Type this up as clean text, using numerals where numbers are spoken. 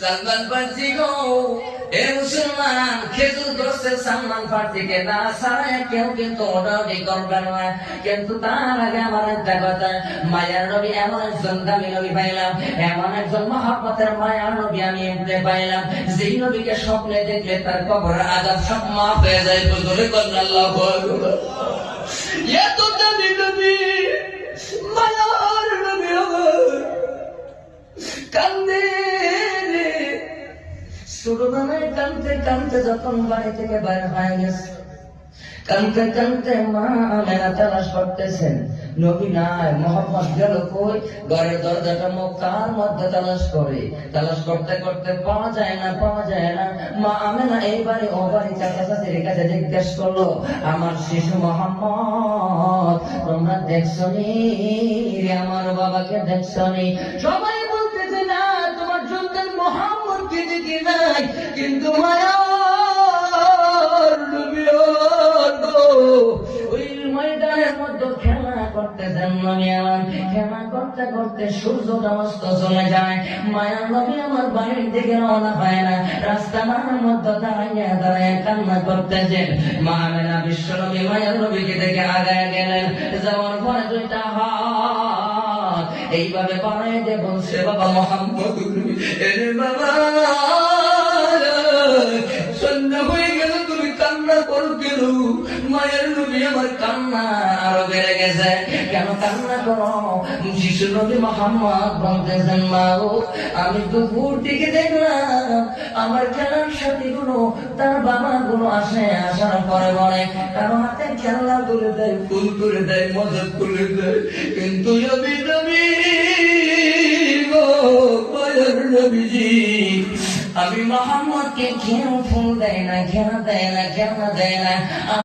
সালমান ফার্সি গো, এ মুসলমান, খেজুর গাছের সালমান ফার্সিকে না ছাড়া কেউ কিন্তু ওটাই করবেন না। কিন্তু তার আগে আমার একটা কথা, মায়ার নবী এমন একজন দামি নবী পাইলাম, এমন একজন মহব্বতের মায়ার নবী আমি এমনি পাইলাম, যেই নবীকে স্বপ্নে দেখলে তার কবরের আযাব সব মাফ হয়ে যায়। বুঝলে কন্যা আল্লাহু আকবার। এত দামি নবী, মায়ার নবী আমার কান্দে রে। ছোটবেলায় কানতে কানতে যখন বাড়ি থেকে বাইরে হয়ে গেছে, কানতে কানতে মা আমেনা তালাশ করতেছেন, নবী নাই। মোহাম্মদ গেল কই? ঘরের দরজাটা মক্কার মধ্যে তালাশ করে, তালাশ করতে করতে পাওয়া যায় না, পাওয়া যায় না। মা আমেনা এই বাড়ি ও বাড়ি চাচা চাচির কাছে জিজ্ঞেস করলো, আমার শিশু মোহাম্মদ তোমরা দেখছো নি? আমার বাবাকে দেখছো নি? সবাই বলতেছে না, তোমার জন্য মোহাম্মদকে দেখি নাই, কিন্তু মায়ার নবী ওই ময়দানের মধ্যে খেলা করতেছেন। নবী আমার খেলা করতে করতে সূর্যটা অস্ত চলে যায়। মায়ার নবী আমার বাড়ির দিকে রওনা হয় না, রাস্তার মধ্যে দাঁড়াইয়া দাঁড়াইয়া কান্না করতেছেন। মা আমেনা বিশ্ব নবী মায়ার নবীকে দেখে আগায় গেলেন। যাওয়ার পরে দুইটা হাত এইভাবে বাড়াই দিয়ে বলছে, বাবা মোহাম্মদ, এরে বাবা, সন্ধ্যা হয়ে গেল, তুমি কান্না করো কেন? মায়ের নবী আমার কান্না আরো বেড়ে গেছে। কেন কান্না করো? শিশু নবী মোহাম্মদ বলতেছেন, মা ও, আমি দুপুর থেকে দেখলাম আমার খেলার সাথী গুলো, তার বাবা গুলো আসে, আসার পরে বলে কারো হাতে খেলনা তুলে দেয়, ফুল করে দেয়, মদত করে দেয়, কিন্তু নবী নবী গো, মায়ের নবীজি, আমি মোহাম্মদকে কেউ ফুল দেয় না, খেলনা দেয় না, খেলনা দেয় না।